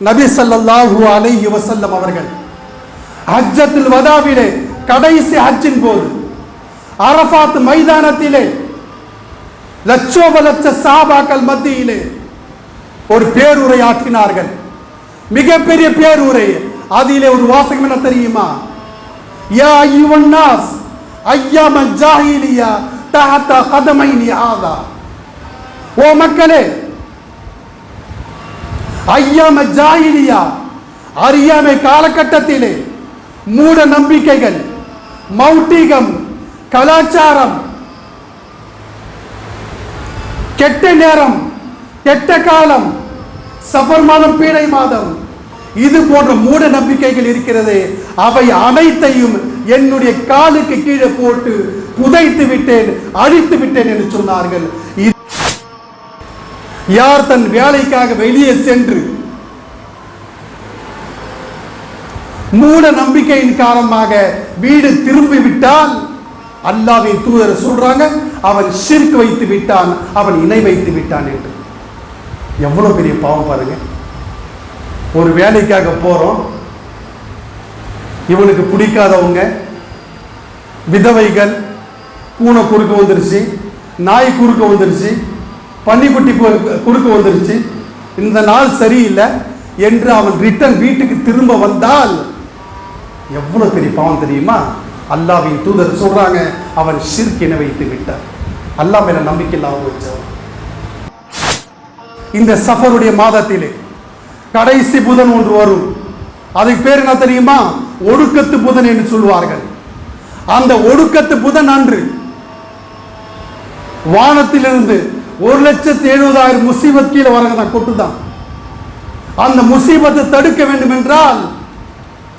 நபி ஸல்லல்லாஹு அலைஹி வஸல்லம் அவர்கள் ஹஜ்ஜத்துல் வதாவிலே கடைசி ஹஜ்ஜின் போது அரஃபாத் மைதானத்திலே லட்சோப லட்ச சஹாபாக்கள் மத்தியிலே ஒரு பேருரை ஆற்றினார்கள். மிகப்பெரிய பேருரை. அதிலே ஒரு வாசகம் என்ன தெரியுமா? யா அய்யுஹன் நாஸ் அய்யாமல் ஜாஹிலியா தஹத கதமைனி ஹாதா. ஓ மக்களே, ஐயாம ஜாஹிலியா அறியாமை காலகட்டத்திலே மூட நம்பிக்கைகள், மௌட்டிகம், கலாச்சாரம், கெட்ட நேரம், கெட்ட காலம், சஃபர் மாதம், பீடை மாதம், இது போன்ற மூட நம்பிக்கைகள் இருக்கிறது. அவை அனைத்தையும் என்னுடைய காலுக்கு கீழே போட்டு புதைத்து விட்டேன், அழித்து விட்டேன் என்று சொன்னார்கள். யார் தன் வேலைக்காக வெளியே சென்று மூட நம்பிக்கையின் காரணமாக வீடு திரும்பி விட்டால் அல்லாஹ்வின் தூதர் சொல்றாங்க, அவன் ஷிர்க் வைத்து விட்டான், அவன் இணை வைத்து விட்டான் என்று. எவ்வளவு பெரிய பாவம் பாருங்க. ஒரு வேலைக்காக போறோம், இவனுக்கு பிடிக்காதவங்க, விதவைகள், பூனை குறுக்க வந்துருச்சு, நாய் குறுக்க வந்துருச்சு, பன்னிக்குட்டி குறுக்க வந்துருச்சு, இந்த நாள் சரியில்லை என்று அவன் ரிட்டர்ன் வீட்டுக்கு திரும்ப வந்தால் எவ்வளவு பெரிய பாவம் தெரியுமா? அல்லாஹ்வின் தூதர் சொல்றாங்க, அவன் ஷிர்க் இணை வைத்து விட்டான், அல்லாஹ் மேல நம்பிக்கை இல்லாம வச்சவன். இந்த சஃபருடைய மாதத்திலே கடைசி புதன் ஒன்று வரும். அதுக்கு பேர் என்ன தெரியுமா? ஒடுக்கத்து புதன் என்று சொல்வார்கள். அந்த ஒடுக்கத்து புதன் அன்று வானத்திலிருந்து 1,70,000 முசீபத் கீழே வரதான் கொட்டுதான். அந்த முசீபத்தை தடுக்க வேண்டும் என்றால்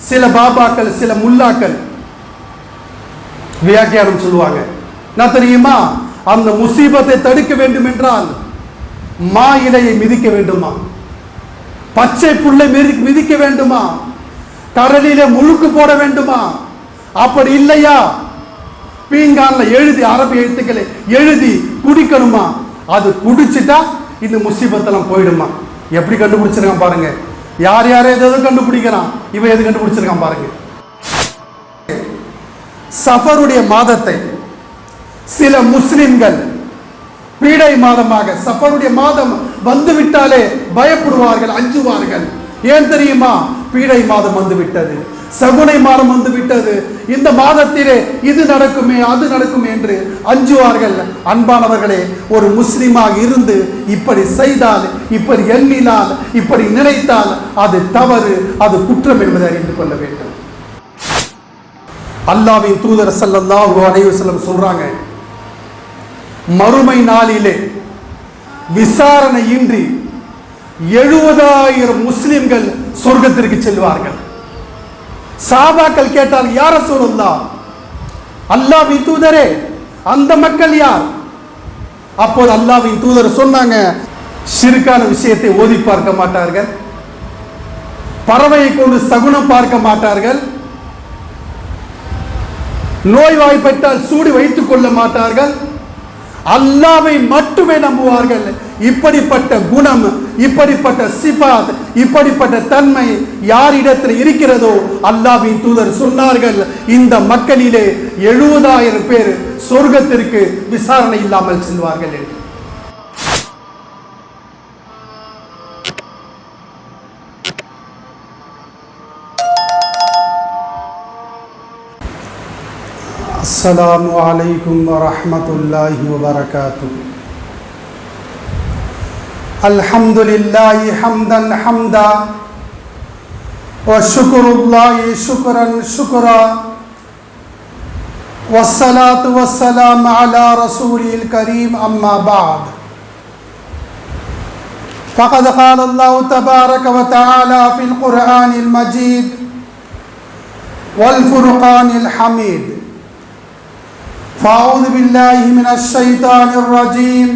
சில பாபாக்கள், சில முல்லாக்கள் வியாக்கியானம் சொல்லுவாங்க. நான் தெரியுமா, அந்த முசீபத்தை தடுக்க வேண்டும் என்றால் மா இலையை மிதிக்க வேண்டுமா, பச்சை புல்லை மிதிக்க வேண்டுமா, கடலிலே முழுக்கு போட வேண்டுமா? அப்படி இல்லையா பீங்கான்ல எழுதி, அரபி எழுத்துக்களை எழுதி குடிக்கணுமா? அது குடிச்சிட்டா இந்த முசீபத்தெல்லாம் போயிடுமா? எப்படி கண்டுபிடிச்சிருக்கான் பாருங்க. யார் யார் எது கண்டுபிடிக்கிறான், இவன் எது கண்டுபிடிச்சிருக்கான் பாருங்க. சஃபருடைய மாதத்தை சில முஸ்லிம்கள் பீடை மாதமாக, சஃபருடைய மாதம் வந்துவிட்டாலே பயப்படுவார்கள், அஞ்சுவார்கள். ஏன் தெரியுமா? பீடை மாதம் வந்து விட்டது, சகுனை மாதம் வந்து விட்டது, இந்த மாதத்திலே இது நடக்குமே அது நடக்குமே என்று அஞ்சுவார்கள். அன்பானவர்களே, ஒரு முஸ்லிமாக இருந்து இப்படி செய்தால், இப்படி எண்ணினால், இப்படி நினைத்தால் அது தவறு, அது குற்றம் என்பதை அறிந்து கொள்ள வேண்டும். அல்லாஹ்வின் தூதர் ஸல்லல்லாஹு அலைஹி வஸல்லம் சொல்றாங்க, மறுமை நாளிலே விசாரணையின்றி 70,000 முஸ்லிம்கள் சொர்க்கத்திற்கு செல்வார்கள். சஹாபாக்கள் கேட்டால், யா ரசூலுல்லாஹ், அல்லாஹ்வின் தூதரே, அந்த மக்கள் யார்? அப்போது அல்லாஹ்வின் தூதர் சொன்னாங்க, ஷிர்கான விஷயத்தை ஓதி பார்க்க மாட்டார்கள், பறவையை கொண்டு சகுனம் பார்க்க மாட்டார்கள், நோய்வாய்ப்பட்டால் சூடி வைத்துக் கொள்ள மாட்டார்கள், அல்லாஹ்வை மட்டுமே நம்புவார்கள். இப்படிப்பட்ட குணம், இப்படிப்பட்ட சிஃபாத், இப்படிப்பட்ட தன்மை யாரிடத்தில் இருக்கிறதோ அல்லாஹ்வின் தூதர் சொன்னார்கள், இந்த மக்களிலே 70,000 பேர் சொர்க்கத்திற்கு விசாரணை இல்லாமல் செல்வார்கள் என்று. السلام عليكم ورحمة الله وبركاته. الحمد لله حمدا حمدا وشكر الله شكرا شكرا والصلاة والسلام على رسوله الكريم أما بعد فقد قال الله تبارك وتعالى في القرآن المجيد والفرقان الحميد. فأعوذ بالله من الشيطان الرجيم.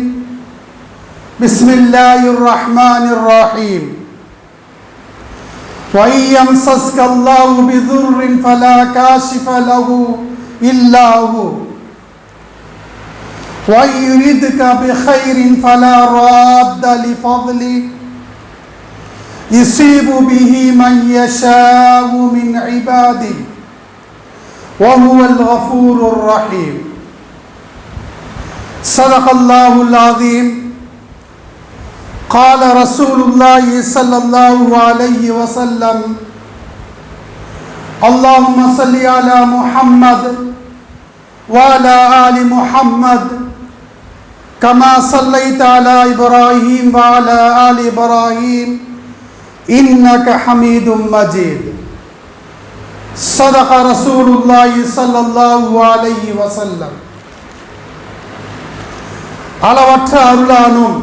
بسم الله الرحمن الرحيم. وإن يمسسك الله بضر فلا كاشف له إلا هو وإن يردك بخير فلا راد لفضله يصيب به من يشاء من عباده وهو الغفور الرحيم. صدق الله العظيم. قال رسول الله صلى الله عليه وسلم: اللهم صل على محمد وعلى آل محمد كما صليت على إبراهيم وعلى آل إبراهيم إنك حميد مجيد. صدق رسول الله صلى الله عليه وسلم. அளவற்ற அருளானும்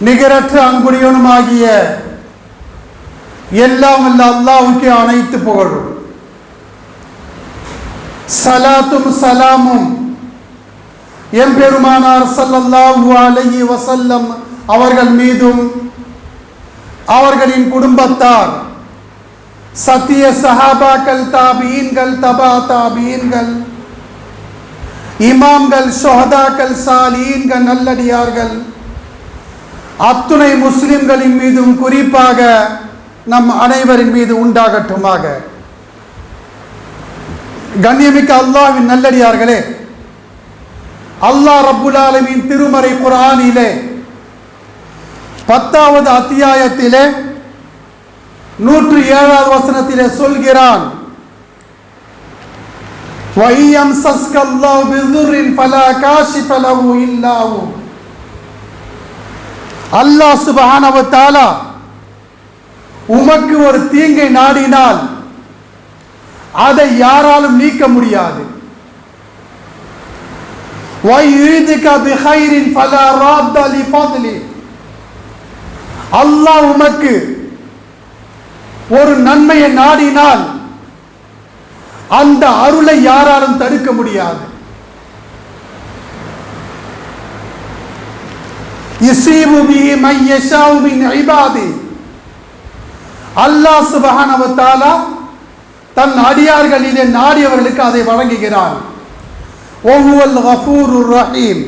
நிகரற்ற அன்புடையவனுமாகிய எல்லாம் வல்ல அல்லாஹ்வுக்கே அனைத்து புகழும். சலாத்தும் சலாமும் எம்பெருமானார் ஸல்லல்லாஹு அலைஹி வஸல்லம் அவர்கள் மீதும் அவர்களின் குடும்பத்தார், சத்திய சஹாபாக்கள், தாபீன்கள், தபா தாபீன்கள், இமாம்கள், ஷுஹதாக்கள், சாலீன்கள், நல்லடியார்கள் அத்துணை முஸ்லிம்களின் மீதும் குறிப்பாக நம் அனைவரின் மீது உண்டாகட்டுமாக. கண்ணியமிக்க அல்லாஹ்வின் நல்லடியார்களே, அல்லாஹ் ரப்புல் ஆலமீன் திருமறை குர்ஆனிலே 10வது அத்தியாயத்திலே 107வது வசனத்திலே சொல்கிறான்: وَإِيَمْسَسْكَ اللَّهُ بِضُرٍّ فَلَا كَاشِفَ لَهُ إِلَّا هُوَ. அல்லாஹ் சுப்ஹானஹு வ தஆலா உமக்கு ஒரு தீங்கை நாடினால் அதை யாராலும் நீக்க முடியாது. وَيُرِيدُكَ بِخَيْرٍ فَلَا رَادَّ لِفَضْلِهِ. அல்லாஹ் உமக்கு ஒரு நன்மையை நாடினால் அந்த அருளை யாராலும் தடுக்க முடியாது. யுஸீபு பிஹி மன் யஷாஉ மின் இபாதி. அல்லாஹ் சுப்ஹானஹு வ தஆலா தன் அடியார்களிலே நாடியவர்களுக்கு அதை வழங்குகிறான். வஹுவல் கஃபூருர் ரஹீம்.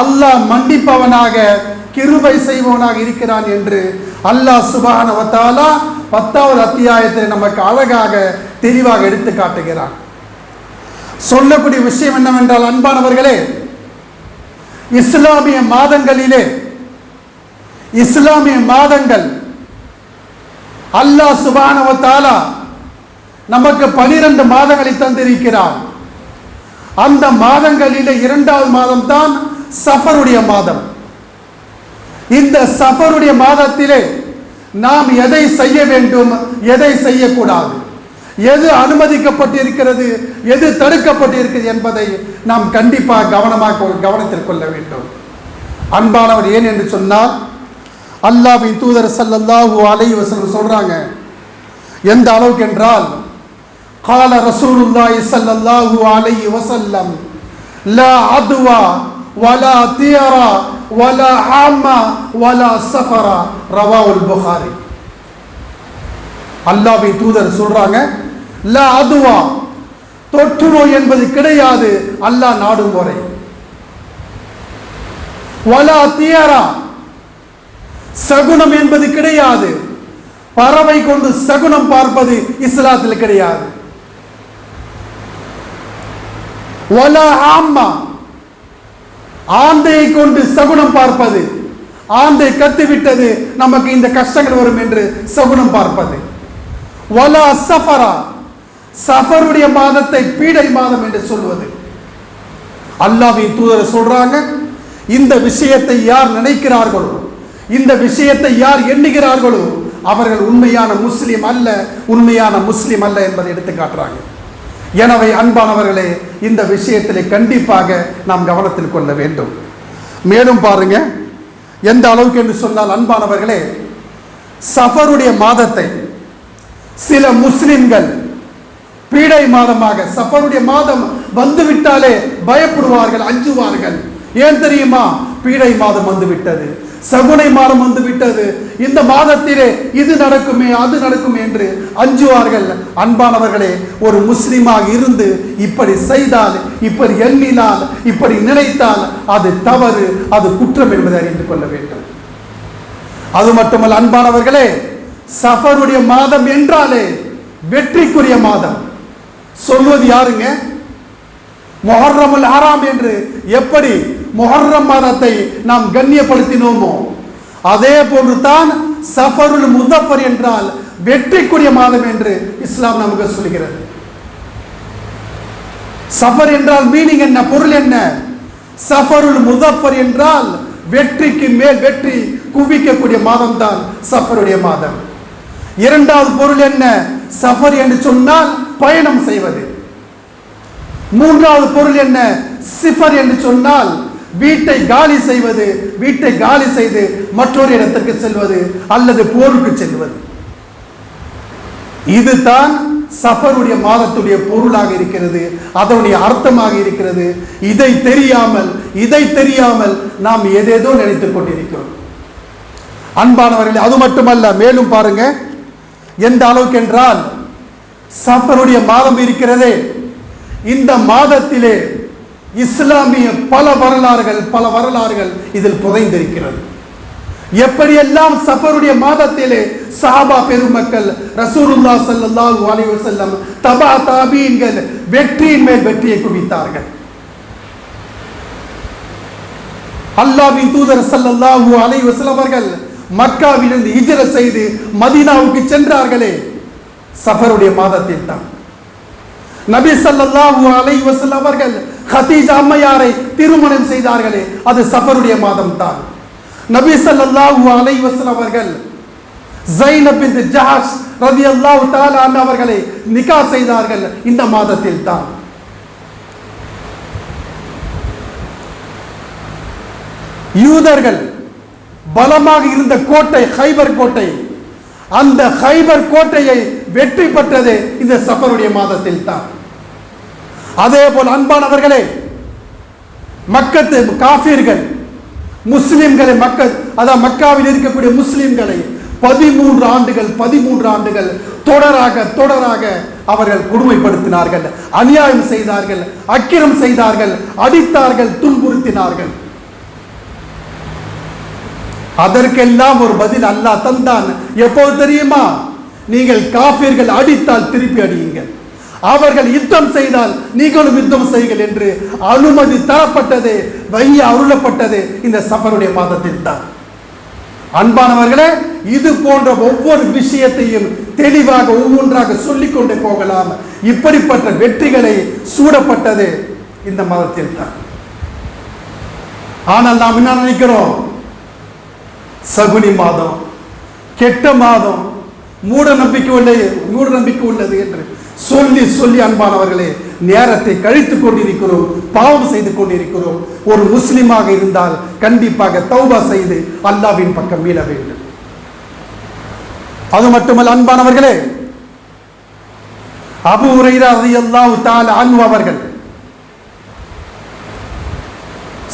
அல்லாஹ் மன்னிப்பவனாக கிருபை செய்பவனாக இருக்கிறான் என்று அல்லாஹ் சுப்ஹானஹு வ தஆலா 10வது அத்தியாயத்தில் நமக்கு அழகாக தெளிவாக எடுத்து காட்டுகிறான். சொல்லக்கூடிய விஷயம் என்னவென்றால், அன்பானவர்களே, இஸ்லாமிய மாதங்கள் அல்லாஹ் சுப்ஹானஹு வ தஆலா நமக்கு 12 மாதங்களை தந்திருக்கிறார். அந்த மாதங்களிலே 2வது மாதம் தான் சஃபருடைய மாதம். இந்த சஃபருடைய மாதத்திலே நாம் எதை செய்ய வேண்டும், எதை செய்யக்கூடாது, எது அனுமதிக்கப்பட்டிருக்கிறது, எது தடுக்கப்பட்டிருக்கிறது என்பதை நாம் கண்டிப்பாக கவனத்தில் கொள்ள வேண்டும். அன்பானவர், ஏன் என்று சொன்னால், அல்லாஹ்வின் தூதர் ஸல்லல்லாஹு அலைஹி வஸல்லம் சொல்றாங்க, எந்த அளவுக்கு என்றால், قال رسول الله صلى الله عليه وسلم لا عدوى ولا طيرا ولا حامة ولا سفر رواه البخاري. அல்லாஹ்வின் தூதர் சொல்றாங்க, லா அதுவா, தொற்று நோய் என்பது கிடையாது அல்லாஹ் நாடும் வரை. வலா தியரா, சகுனம் என்பது கிடையாது. பறவை கொண்டு சகுனம் பார்ப்பது இஸ்லாத்தில் கிடையாது. வலா ஆம்மா, ஆந்தையை கொண்டு சகுனம் பார்ப்பது, ஆந்தை கத்திவிட்டது நமக்கு இந்த கஷ்டங்கள் வரும் என்று சகுனம் பார்ப்பது. வலா சஃபரா, சஃபருடைய மாதத்தை பீடை மாதம் என்று சொல்வது. அல்லாஹ்வின் தூதர் சொல்றாங்க, இந்த விஷயத்தை யார் நினைக்கிறார்களோ, இந்த விஷயத்தை யார் எண்ணுகிறார்களோ அவர்கள் உண்மையான முஸ்லிம் அல்ல, உண்மையான முஸ்லிம் அல்ல என்பதை எடுத்து காட்டுறாங்க. எனவே அன்பானவர்களே, இந்த விஷயத்திலே கண்டிப்பாக நாம் கவனத்தில் கொள்ள வேண்டும். மேலும் பாருங்க, எந்த அளவுக்கு என்று சொன்னால், அன்பானவர்களே, சஃபருடைய மாதத்தை சில முஸ்லிம்கள் பீடை மாதமாக, சஃபருடைய மாதம் வந்துவிட்டாலே பயப்படுவார்கள், அஞ்சுவார்கள். ஏன் தெரியுமா? பீடை மாதம் வந்துவிட்டது, சகுனை மாதம் வந்துவிட்டது, இந்த மாதத்திலே இது நடக்குமே அது நடக்குமே என்று அஞ்சுவார்கள். அன்பானவர்களே, ஒரு முஸ்லிமாக இருந்து இப்படி செய்தால், இப்படி எண்ணினால், இப்படி நினைத்தால் அது தவறு, அது குற்றம் என்பதை அறிந்து கொள்ள வேண்டும். அது மட்டுமல்ல அன்பானவர்களே, சஃபருடைய மாதம் என்றாலே வெற்றிக்குரிய மாதம். சொல்வது யாருங்க? முஹர்ரமுல் ஹராம் என்று எப்படி முஹர்ரம் மாதத்தை நாம் கண்ணியப்படுத்தினோமோ அதே போன்று தான் சஃபருல் முஸஃபர் என்றால் வெற்றிக்குரிய மாதம் என்று இஸ்லாம் நமக்கு சொல்கிறது. சஃபர் என்றால் மீனிங் என்ன, பொருள் என்ன? சஃபருல் முஸஃபர் என்றால் வெற்றிக்கு மேல் வெற்றி குவிக்கக்கூடிய மாதம் தான் சஃபருடைய மாதம். இரண்டாவது பொருள் என்ன? சஃபர் என்று சொன்னால் பயணம் செய்வது. மூன்றாவது பொருள் என்ன? சிஃபர் என்று சொன்னால் வீட்டை காலி செய்வது, வீட்டை காலி செய்து மற்றொரு இடத்திற்கு செல்வது அல்லது போருக்கு செல்வது. இதுதான் சஃபருடைய மாதத்துடைய பொருளாக இருக்கிறது, அதனுடைய அர்த்தமாக இருக்கிறது. இதை தெரியாமல் நாம் ஏதேதோ நினைத்துக் கொண்டிருக்கிறோம். அன்பானவர்களே, அது மட்டுமல்ல, மேலும் பாருங்க எந்த அளவுக்கு என்றால் சஃபருடைய மாதம் இருக்கிறதே, இந்த மாதத்திலே இஸ்லாமிய பல வரலாறுகள் இதில் புதைந்திருக்கிறது. எப்படியெல்லாம் சஃபருடைய மாதத்திலே சஹாபா பெருமக்கள், ரசூலுல்லாஹ் ஸல்லல்லாஹு அலைஹி வஸல்லம், தபா தாபீன்கள் வெற்றியின் மேல் வெற்றியை குவித்தார்கள். அல்லாஹ்வின் தூதர் ஸல்லல்லாஹு அலைஹி வஸல்லம் அவர்கள் மக்காவிலிருந்து ஹிஜ்ரத் செய்து மதீனாவுக்கு சென்றார்களே சஃபருடைய மாதத்தில் தான். நபி ஸல்லல்லாஹு அலைஹி வஸல்லம் அவர்கள் கதீஜா அம்மையாரை திருமணம் செய்தார்களே அது சஃபருடைய மாதம் தான். நபி ஸல்லல்லாஹு அலைஹி வஸல்லம் அவர்கள் ஸைனப் பின்த் ஜஹஷ் ரலியல்லாஹு தஆலா அன்ஹா அவர்களை நிக்காஹ் செய்தார்கள் இந்த மாதத்தில் தான். யூதர்கள் பலமாக இருந்த கோட்டை ஹைபர் கோட்டை, அந்த ஹைபர் கோட்டையை வெற்றி பெற்றது இந்த சஃபருடைய மாதத்தில் தான். அதே போல் அன்பானவர்களே, மக்கத்து காஃபிர்கள் முஸ்லிம்களை மக்காவில் இருக்கக்கூடிய முஸ்லிம்களை 13 ஆண்டுகள் தொடராக அவர்கள் கொடுமைப்படுத்தினார்கள், அநியாயம் செய்தார்கள், அக்கிரம் செய்தார்கள், அடித்தார்கள், துன்புறுத்தினார்கள். அதற்கெல்லாம் ஒரு பதில் அல்லாஹ் தந்தான். எப்போது தெரியுமா? நீங்கள் காஃபிர்கள் அடித்தால் திருப்பி அடியுங்கள், அவர்கள் யுத்தம் செய்தால் நீங்களும் யுத்தம் செய்யுங்கள் என்று அனுமதி தரப்பட்டது, வஹி அருளப்பட்டது இந்த சஃபருடைய மாதத்தில் தான். அன்பானவர்களே, இது போன்ற ஒவ்வொரு விஷயத்தையும் தெளிவாக ஒவ்வொன்றாக சொல்லிக் கொண்டே போகலாம். இப்படிப்பட்ட வெற்றிகளை சூடப்பட்டது இந்த மாதத்தில் தான். ஆனால் நாம் என்ன நினைக்கிறோம்? சகுனி மாதம், கெட்ட மாதம், மூட நம்பிக்கை உள்ளது என்று சொல்லி அன்பானவர்களே நேரத்தை கழித்துக் கொண்டிருக்கிறோம், பாவம் செய்து கொண்டிருக்கிறோம். ஒரு முஸ்லிமாக இருந்தால் கண்டிப்பாக தௌபா செய்து அல்லாஹ்வின் பக்கம் மீள வேண்டும். அது மட்டுமல்ல அன்பானவர்களே, அபூ ஹுரைரா ரலியல்லாஹு தஆலா அன்ஹு அவர்கள்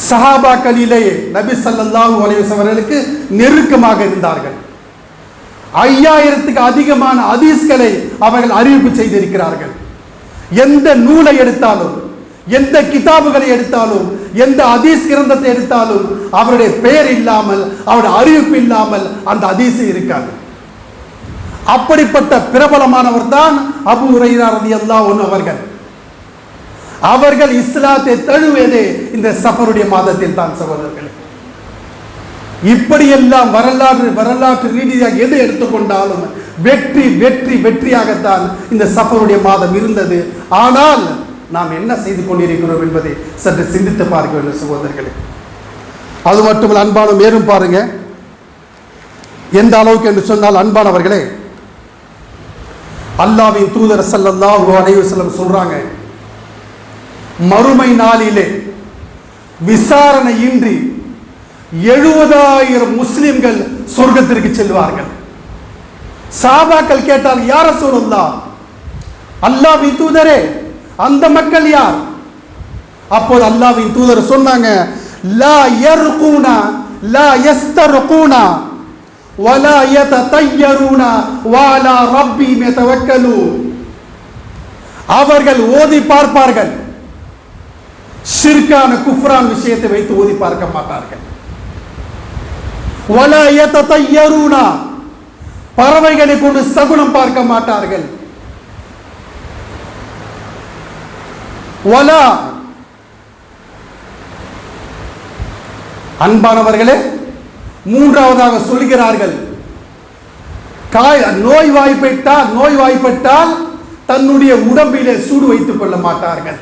சஹாபாக்களிலேயே நபி ஸல்லல்லாஹு அலைஹி வஸல்லம் அவர்களுக்கு நெருக்கமாக இருந்தார்கள். 5000க்கு அதிகமான ஹதீஸ்களை அவர்கள் அறிவிப்பு செய்திருக்கிறார்கள். எந்த நூலை எடுத்தாலும், எந்த கிதாபுகளை எடுத்தாலும், எந்த ஹதீஸ் கிரந்தத்தை எடுத்தாலும் அவருடைய பெயர் இல்லாமல், அவருடைய அறிவிப்பு இல்லாமல் அந்த ஹதீஸ் இருக்காது. அப்படிப்பட்ட பிரபலமானவர் தான் அபூ ஹுரைரா ரலியல்லாஹு அன்ஹு அவர்கள். அவர்கள் இஸ்லாத்தை தழுவியதே இந்த சஃபருடைய மாதத்தில் தான் சகோதரர்களே. இப்படியெல்லாம் வரலாற்று ரீதியாக எது எடுத்துக்கொண்டாலும் வெற்றியாகத்தான் இந்த சஃபருடைய மாதம் இருந்தது. ஆனால் நாம் என்ன செய்து கொண்டிருக்கிறோம் என்பதை சற்று சிந்தித்து பார்க்க வேண்டும் சகோதரர்களே. அது மட்டுமல்ல அன்பான மேலும் பாருங்க எந்த அளவுக்கு என்று சொன்னால் அன்பானவர்களே, அல்லாஹ்வின் தூதர் ஸல்லல்லாஹு அலைஹி வஸல்லம் சொல்றாங்க, மறுமை நாளிலே விசாரணையின்றி 70,000 முஸ்லிம்கள் சொர்க்கத்திற்கு செல்வார்கள். சஹாபாக்கள் கேட்டால் யா ரசூலல்லாஹ், அல்லாஹ்வின் தூதரே அந்த மக்கள் யார்? அப்போது அல்லாஹ்வின் தூதர் சொன்னாங்க, லா யர்கூனா லா யஸ்தர்கூனா வலா யததய்யரூனா வலா ரப்பிஹிம் யதவக்கலூன். அவர்கள் ஓதி பார்ப்பார்கள், ஷிர்கான குஃப்ரான் விஷயத்தை வைத்து ஓதி பார்க்க மாட்டார்கள். வலா யததய்யரூனா, பறவைகளை கொண்டு சகுனம் பார்க்க மாட்டார்கள். வலா, அன்பானவர்களே, மூன்றாவதாக சொல்கிறார்கள், நோய்வாய்ப்பட்டால் தன்னுடைய உடம்பிலே சூடு வைத்துக் கொள்ள மாட்டார்கள்.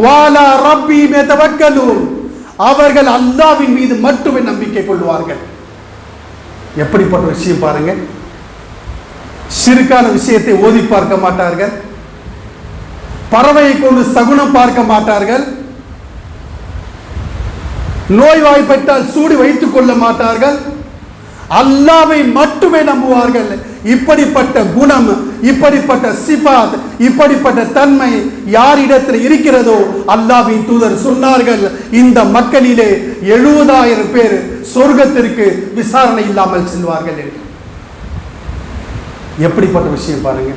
வாலா ரப்பீம் யதவக்கலூன், அவர்கள் அல்லாஹ்வின் மீது மட்டுமே நம்பிக்கை கொள்வார்கள். எப்படிப்பட்ட விஷயம் பாருங்க. ஷிர்கான விஷயத்தை ஓதி பார்க்க மாட்டார்கள், பறவையை கொண்டு சகுனம் பார்க்க மாட்டார்கள், நோய்வாய்ப்பட்டால் சூடு வைத்துக் கொள்ள மாட்டார்கள், அல்லாஹ்வை மட்டுமே நம்புவார்கள். இப்படிப்பட்ட குணம், இப்படிப்பட்ட சிஃபாத், இப்படிப்பட்ட தன்மை யாரிடத்தில் இருக்கிறதோ அல்லாஹ்வின் தூதர் சொன்னார்கள், இந்த மக்களிலே 70,000 பேர் சொர்க்கத்திற்கு விசாரணை இல்லாமல் செல்வார்கள் என்று. எப்படிப்பட்ட விஷயம் பாருங்க.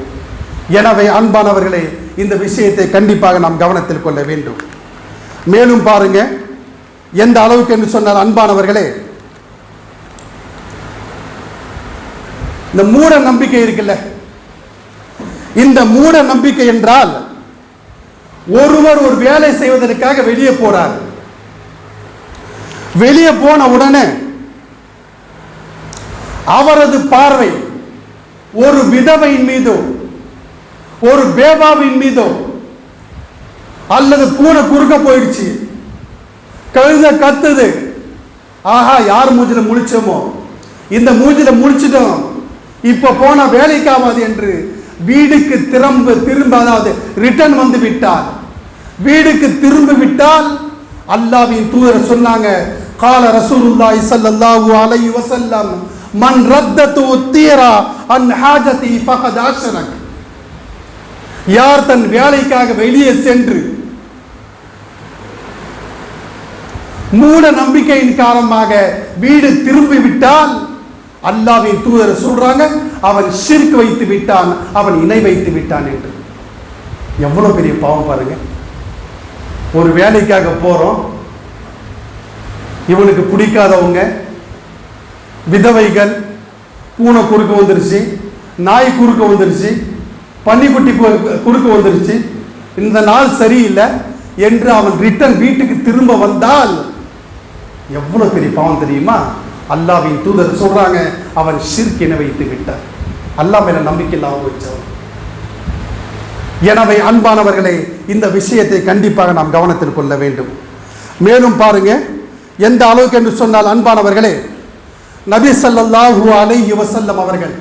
எனவே அன்பானவர்களே, இந்த விஷயத்தை கண்டிப்பாக நாம் கவனத்தில் கொள்ள வேண்டும். மேலும் பாருங்க, எந்த அளவுக்கு என்று சொன்னால் அன்பானவர்களே, இந்த மூட நம்பிக்கை இருக்குல்ல, இந்த மூட நம்பிக்கை என்றால் ஒருவர் ஒரு வேலை செய்வதற்காக வெளியே போறார். வெளியே போன உடனே அவரது பார்வை ஒரு விதவையின் மீதோ ஒரு பேபாவின் மீதோ அல்லது பூனை குறுக்க போயிடுச்சு, கழுத கத்துது, ஆஹா யார் மூஞ்சில முழிச்சோமோ, இந்த மூஞ்சில முழிச்சிட்டோம், இப்ப போன வேலைக்காவது என்று வீடுக்கு திரும்ப அதாவது ரிட்டர்ன் வந்து விட்டால், வீடுக்கு திரும்ப விட்டால் அல்லாஹ்வின் தூதர் சொன்னாங்க, கால ரசூலுல்லாஹி ஸல்லல்லாஹு அலைஹி வஸல்லம், மன் ரத்தது தீரா அன் ஹாஜதி ஃபகத் அஷ்ரக், யார் தன் வேலைக்காக வெளியே சென்று மூட நம்பிக்கையின் காரணமாக வீடு திரும்பி விட்டால் அல்லாஹ்வின் தூதர் சொல்றாங்க, அவன் ஷிர்க் வைத்து விட்டான், அவன் இணை வைத்து விட்டான் என்று. எவ்வளவு பெரிய பாவம் பாருங்க. ஒரு வேலைக்காக போறோம், இவனுக்கு பிடிக்காதவங்க, விதவைகள், பூனை குறுக்க வந்துருச்சு, நாய் குறுக்க வந்துருச்சு, பன்னிக்குட்டி குறுக்க வந்துருச்சு, இந்த நாள் சரியில்லை என்று அவன் ரிட்டர்ன் வீட்டுக்கு திரும்ப வந்தால் எவ்வளவு பெரிய பாவம் தெரியுமா? அல்லாஹ்வின் தூதர் சொல்றாங்க, அவன் ஷிர்க் இணை வைத்து விட்டார், அல்லாஹ் மேல நம்பிக்கை இல்லாமல் வச்சவன். எனவே அன்பானவர்களே, இந்த விஷயத்தை கண்டிப்பாக நாம் கவனத்தில் கொள்ள வேண்டும். மேலும் பாருங்க, எந்த அளவுக்கு என்று சொன்னால் அன்பானவர்களே, நபி ஸல்லல்லாஹு அலைஹி வஸல்லம் அவர்கள்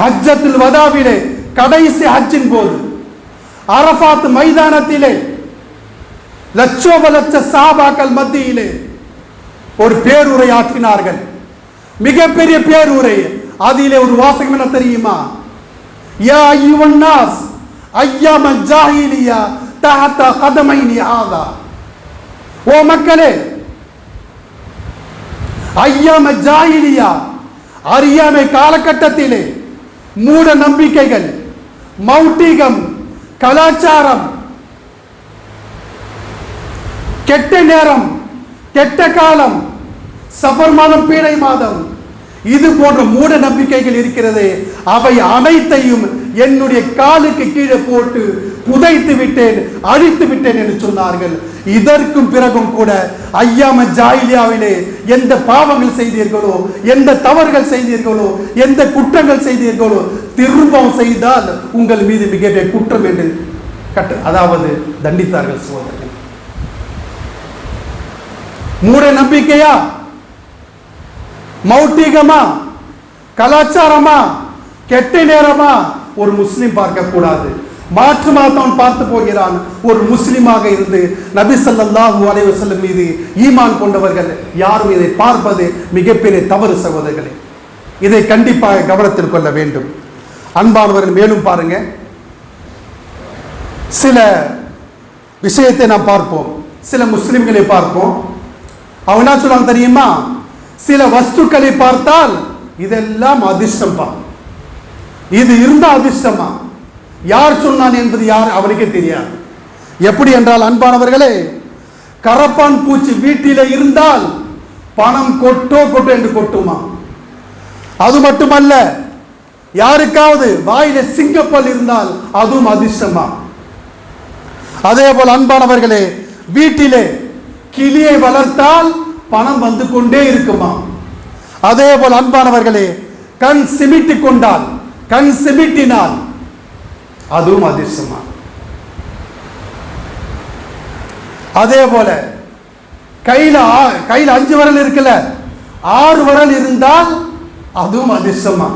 ஹஜ்ஜத்துல் வதாவிலே கடைசி ஹஜ்ஜின் போது அரஃபாத் மைதானத்திலே லட்சோப லட்ச சஹாபாக்கள் மத்தியிலே ஒரு பேருரை ஆற்றினார்கள், மிகப்பெரிய பேருரை. அதிலே ஒரு வாசகம் என்ன தெரியுமா? யா அய்யுஹன் நாஸ் அய்யாம ஜாஹிலியா தஹத கதமைனி ஹாதா, ஓ மக்களே, ஐயாம ஜாஹிலியா, அறியாமை காலகட்டத்திலே மூட நம்பிக்கைகள், மௌட்டிகம், கலாச்சாரம், கெட்ட நேரம், கெட்ட காலம், சஃபர் மாதம், பீடை மாதம், இது போன்ற மூட நம்பிக்கைகள் இருக்கிறது. அவை அனைத்தையும் என்னுடைய காலுக்கு கீழே போட்டு புதைத்து விட்டேன், அழித்து விட்டேன் என்று சொன்னார்கள். இதற்கும் பிறகும் கூட ஐயாம ஜாஹிலியாவிலே எந்த பாவங்கள் செய்தீர்களோ, எந்த தவறுகள் செய்தீர்களோ, எந்த குற்றங்கள் செய்தீர்களோ, திரும்பவும் செய்தால் உங்கள் மீது மிகப்பெரிய குற்றம் என்று அதாவது தண்டித்தார்கள் சகோதரர்கள். மூட நம்பிக்கையா, மௌட்டிகமா, கலாச்சாரமா, கெட்ட நேரமா ஒரு முஸ்லிம் பார்க்க கூடாது. மாற்று மதத்தவன் பார்த்து போகிறான். ஒரு முஸ்லிமாக இருந்து நபி ஸல்லல்லாஹு அலைஹி வஸல்லம் மீது ஈமான் கொண்டவர்கள் யாரும் இதை பார்ப்பது மிகப்பெரிய தவறு சகோதரர்களே. இதை கண்டிப்பாக கவனத்தில் கொள்ள வேண்டும். அன்பானவர்கள், மேலும் பாருங்க, சில விஷயத்தை நாம் பார்ப்போம். சில முஸ்லிம்களை பார்ப்போம். அவங்க என்ன சொல்லுவாங்க தெரியுமா? சில வஸ்துக்களை பார்த்தால் இதெல்லாம் அதிர்ஷ்டம்பா, இது இருந்தா அதிர்ஷ்டமா, யார் சொன்னான் என்பது யார் அவனுக்கே தெரியாது. எப்படி என்றால் அன்பானவர்களே, கரப்பான் பூச்சி வீட்டிலே இருந்தால் பணம் கொட்டோ கொட்டோ என்று கொட்டுமா. அது மட்டுமல்ல, யாருக்காவது வாயில சிங்கப்பல் இருந்தால் அதுவும் அதிர்ஷ்டமா. அதே போல் அன்பானவர்களே, வீட்டிலே கிளியை வளர்த்தால் பணம் வந்து கொண்டே இருக்குமா. அதே போல் அன்பானவர்களே, கண் சிமிட்டி கொண்டால், கண் சிமிட்டினால் அதுவும் அதிர்ஷ்டமா. அதே போல கையில 5 விரல் இருக்குல்ல, 6 விரல் இருந்தால் அதுவும் அதிர்ஷ்டமா.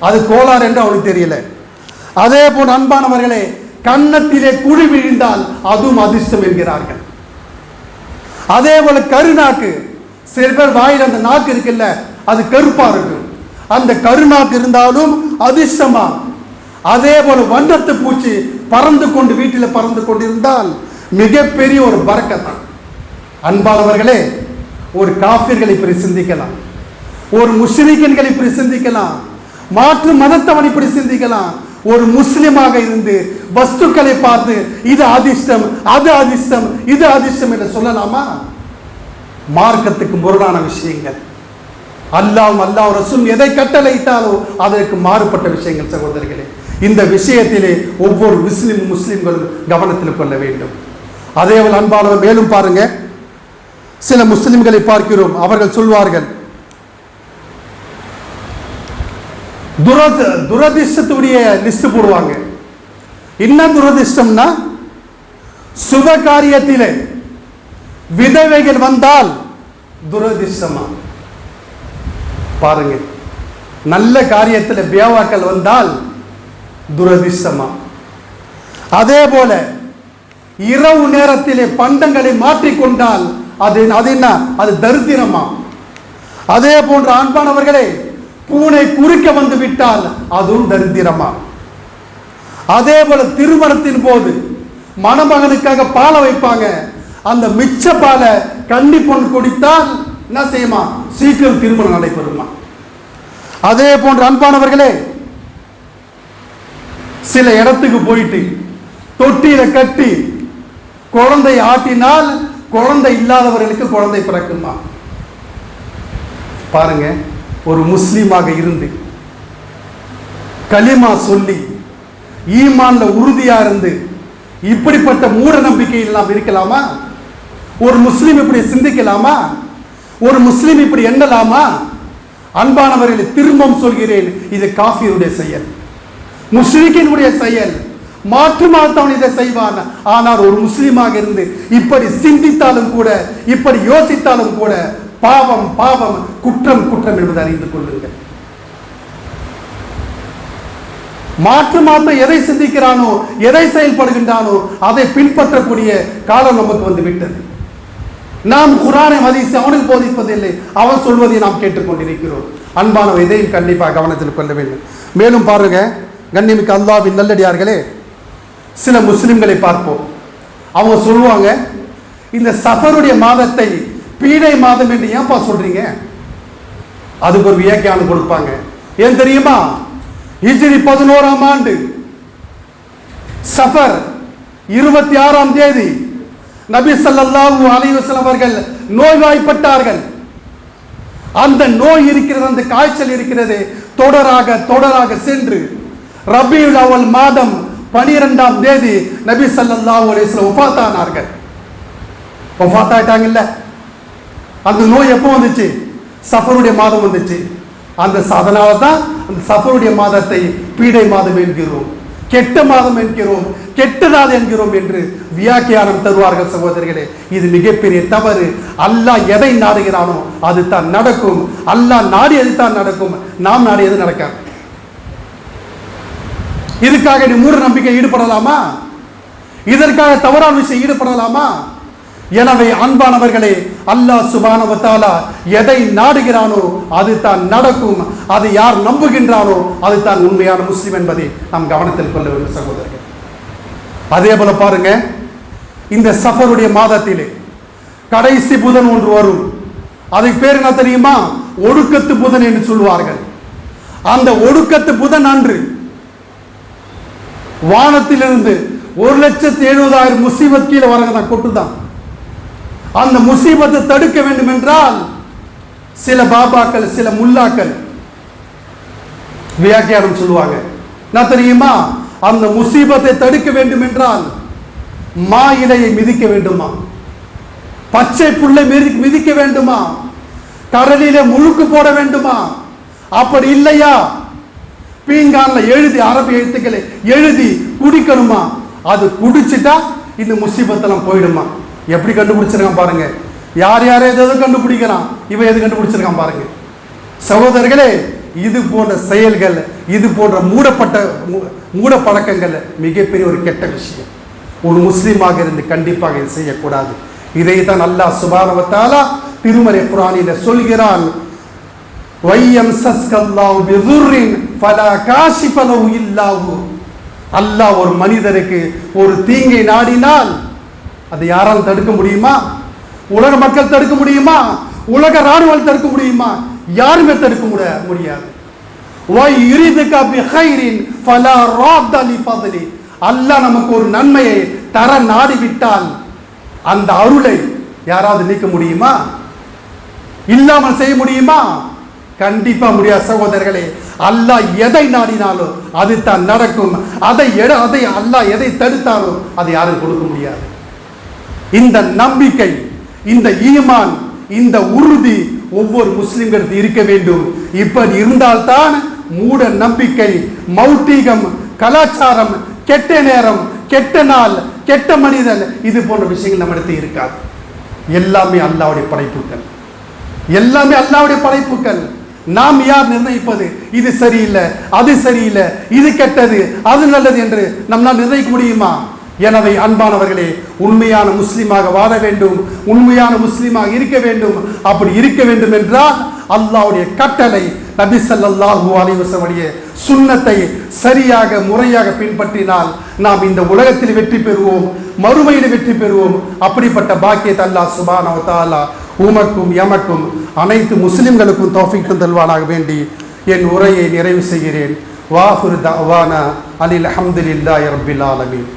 அது கோளாறு என்று அவனுக்கு தெரியல. அதே போல் அன்பானவர்களே, கன்னத்திலே குழி விழுந்தால் அதுவும் அதிர்ஷ்டம் என்கிறார்கள். அதே போல கருநாக்கு, சில பேர் வாயில் அந்த நாக்கு இருக்குல்ல, அது கருப்பா இருக்கும், அந்த கருநாக்கு இருந்தாலும் அதிர்ஷ்டமா. அதே போல வண்ணத்து பூச்சி பறந்து கொண்டு வீட்டில் பறந்து கொண்டிருந்தால் மிகப்பெரிய ஒரு பரக்கத்தான். அன்பானவர்களே, ஒரு காஃபிர்களை இப்படி சிந்திக்கலாம், ஒரு முஸ்லிம்களை இப்படி சிந்திக்கலாம், மாற்று மதத்தவன் இப்படி சிந்திக்கலாம். ஒரு முஸ்லிமாக இருந்து வஸ்துக்களை பார்த்து இது அதிர்ஷ்டம், அது அதிர்ஷ்டம், இது அதிர்ஷ்டம் என்று சொல்லலாமா? மார்க்கத்துக்கு முரணான விஷயங்கள். அல்லாஹ் ரசூல் எதை கட்டளையிட்டாலோ அதற்கு மாறுபட்ட விஷயங்கள். சகோதரர்களே, இந்த விஷயத்திலே ஒவ்வொரு முஸ்லிம்களும் கவனத்தில் கொள்ள வேண்டும். அதேபோல் அன்பானவர் மேலும் பாருங்க, சில முஸ்லிம்களை பார்க்கிறோம், அவர்கள் சொல்வார்கள், துரதிர்ஷ்டத்துடைய லிஸ்ட் போடுவாங்க. என்ன துரதிர்ஷ்டம்னா, சுப காரியத்திலே விதவைகள் வந்தால் துரதிர்ஷ்டமா. பாருங்க, நல்ல காரியத்தில் பியாவாக்கள் வந்தால் துரதிர்ஷ்டமா. அதே போல இரவு நேரத்திலே பண்டங்களை மாற்றிக்கொண்டால் அது என்ன, அது தரித்திரமா. அதே போன்ற அன்பானவர்களே, பூனை குறுக்க வந்து விட்டால் அதுவும் தரித்திரமா. அதே போல திருமணத்தின் போது மணமகனுக்காக பாலை வைப்பாங்க, அந்த மிச்ச பாலை கன்னி பொண்ணு குடித்தால் என்ன செய்யுமா, சீக்கிரம் திருமணம் நடைபெறுமா. அதே போன்ற அன்பானவர்களே, சில இடத்துக்கு போயிட்டு தொட்டியில கட்டி குழந்தை ஆட்டினால் குழந்தை இல்லாதவர்களுக்கு குழந்தை பிறக்குமா. பாருங்க, ஒரு முஸ்லீமாக இருந்து கலிமா சொல்லி ஈமான்ல உறுதியா இருந்து இப்படிப்பட்ட மூட நம்பிக்கை எல்லாம் இருக்கலாமா? ஒரு முஸ்லீம் இப்படி சிந்திக்கலாமா? ஒரு முஸ்லீம் இப்படி எண்ணலாமா? அன்பானவர்களை திரும்பவும் சொல்கிறேன், இது காஃபிருடைய செயல், முஸ்லிக்கினுடைய செயல். மாற்று மாத்தவன் இதை செய்வான். ஆனால் ஒரு முஸ்லீமாக இருந்து இப்படி சிந்தித்தாலும் கூட, இப்படி யோசித்தாலும் கூட பாவம் பாவம், குற்றம் குற்றம் என்பதை அறிந்து கொள்ளுங்கள். மாற்று மாற்றம் எதை சிந்திக்கிறானோ, எதை செயல்படுகின்றானோ அதை பின்பற்றக்கூடிய காலம் நமக்கு வந்து விட்டது. நாம் குர்ஆனை ஹதீஸை அவனுக்கு போதிப்பதில்லை, அவன் சொல்வதை நாம் கேட்டுக்கொண்டிருக்கிறோம். அன்பானவை, இதையும் கண்டிப்பாக கவனத்தில் கொள்ள வேண்டும். மேலும் பாருங்க, கண்ணியமிக்க அல்லாஹ்வின் நல்லடியார்களே, சில முஸ்லிம்களை பார்ப்போம். அவங்க சொல்லுவாங்க, இந்த சஃபருடைய மாதத்தை பீடை மாதம் என்று ஏன்பா சொல்றீங்க? அதுக்கு ஒரு வியாக்கியானம் கொடுப்பாங்க. ஏன் தெரியுமா? ஹிஜ்ரி 11ஆம் ஆண்டு சஃபர் 26ஆம் தேதி நபி ஸல்லல்லாஹு அலைஹி வஸல்லம் அவர்கள் நோய்வாய்ப்பட்டார்கள். அந்த நோய் இருக்கிறது, அந்த காய்ச்சல் இருக்கிறது, தொடராக தொடராக சென்று ரபியுல் அவ்வல் மாதம் 12ஆம் தேதி நபி ஸல்லல்லாஹு அலைஹி வஸல்லம் வஃபாத் ஆனார்கள். வஃபாத் ஆயிட்டாங்கல்ல, அந்த நோய் எப்போ வந்துச்சு? சஃபருடைய மாதம் வந்துச்சு. அதனால தான் அந்த சஃபருடைய மாதத்தை பீடை மாதம் என்கிறோம், கெட்ட மாதம் என்கிறோம், கெட்ட நாள் என்கிறோம் என்று வியாக்கியானம் தருவார்கள். சகோதரர்களே, இது மிகப்பெரிய தவறு. அல்லாஹ் எதை நாடுகிறானோ அது தான் நடக்கும். அல்லாஹ் நாடியது தான் நடக்கும், நாம் நாடியது நடக்காது. இதுக்காக நீ மூட நம்பிக்கை ஈடுபடலாமா? இதற்காக தவறான விஷயம் ஈடுபடலாமா? எனவே அன்பானவர்களே, அல்லாஹ் சுப்ஹானஹு வ தஆலா எதை நாடுகிறானோ அது தான் நடக்கும். அது யார் நம்புகின்றானோ அது தான் உண்மையான முஸ்லிம் என்பதை நாம் கவனத்தில் கொள்ள வேண்டும் சகோதரர்கள். அதே போல பாருங்க, இந்த சஃபருடைய மாதத்திலே கடைசி புதன் ஒன்று வரும். அதுக்கு பேர் என்ன தெரியுமா? ஒடுக்கத்து புதன் என்று சொல்வார்கள். அந்த ஒடுக்கத்து புதன் அன்று வானத்திலிருந்து 1,70,000 முசீபத் கீழே வரதான் கொட்டுதான். அந்த முசீபத்தை தடுக்க வேண்டும் என்றால் சில பாபாக்கள் சில முல்லாக்கள் வியாக்கியானம் சொல்லுவாங்க. நான் தெரியுமா, அந்த முசீபத்தை தடுக்க வேண்டும் என்றால் மா இலையை மிதிக்க வேண்டுமா, பச்சை புல்லை மிதிக்க வேண்டுமா, கடலிலே முழுக்கு போட வேண்டுமா? அப்படி இல்லையா பீங்கான்ல எழுதி அரபி எழுத்துக்களை எழுதி குடிக்கணுமா? அது குடிச்சிட்டா இந்த முசீபத்தெல்லாம் போயிடுமா? எப்படி கண்டுபிடிச்சிருக்கான் பாருங்க. யார் யார் எது கண்டுபிடிக்கிறான், இவன் எது கண்டுபிடிச்சிருக்கான் பாருங்க. சகோதரர்களே, இது போன்ற செயல்கள், இது போன்ற மூட பழக்கங்கள் மிகப்பெரிய ஒரு கெட்ட விஷயம். ஒரு முஸ்லீமாக இருந்து கண்டிப்பாக இது செய்யக்கூடாது. இதை தான் அல்லாஹ் சுப்ஹானஹு வ தஆலா திருமறை குர்ஆனில் சொல்கிறான். அல்லாஹ் ஒரு மனிதருக்கு ஒரு தீங்கை நாடினால் அதை யாரால் தடுக்க முடியுமா? உலக மக்கள் தடுக்க முடியுமா? உலக ராணுவம் தடுக்க முடியுமா? யாருமே தடுக்க முடியாது. அல்லாஹ் நமக்கு ஒரு நன்மையை தர நாடிவிட்டால் அந்த அருளை யாராவது நீக்க முடியுமா? இல்லாமல் செய்ய முடியுமா? கண்டிப்பா முடியாது. சகோதரர்களே, அல்லாஹ் எதை நாடினாலும் அது தான் நடக்கும். அதை அல்லாஹ் எதை தடுத்தாலும் அதை யாரும் கொடுக்க முடியாது. இந்த நம்பிக்கை, இந்த ஈமான், இந்த உறுதி ஒவ்வொரு முஸ்லிம்களுக்கு இருக்க வேண்டும். இப்படி இருந்தால்தான் மூட நம்பிக்கை, மௌட்டிகம், கலாச்சாரம், கெட்ட நேரம், கெட்ட நாள், கெட்ட மனிதன், இது போன்ற விஷயங்கள் நம்மிடத்தில் இருக்காது. எல்லாமே அல்லாஹ்வுடைய படைப்புகள், எல்லாமே அல்லாஹ்வுடைய படைப்புகள். நாம் யார் நிர்ணயிப்பது? இது சரியில்லை, அது சரியில்லை, இது கெட்டது, அது நல்லது என்று நம்மால் நிர்ணயிக்க முடியுமா? எனவே அன்பானவர்களே, உண்மையான முஸ்லீமாக வாழ வேண்டும், உண்மையான முஸ்லீமாக இருக்க வேண்டும். அப்படி இருக்க வேண்டும் என்றால் அல்லாஹ்வுடைய கட்டளை, நபி ஸல்லல்லாஹு அலைஹி வஸல்லம் சுன்னத்தை சரியாக முறையாக பின்பற்றினால் நாம் இந்த உலகத்தில் வெற்றி பெறுவோம், மறுமையில் வெற்றி பெறுவோம். அப்படிப்பட்ட பாக்கியத்தை அல்லாஹ் சுப்ஹானஹு வ தஆலா உமக்கும் எமக்கும் அனைத்து முஸ்லிம்களுக்கும் தௌஃபீக் தருவானாக வேண்டி என் உரையை நிறைவு செய்கிறேன். வாஹிரு தஅவானா அனில் ஹம்துலில்லாஹி ரப்பில் ஆலமீன்.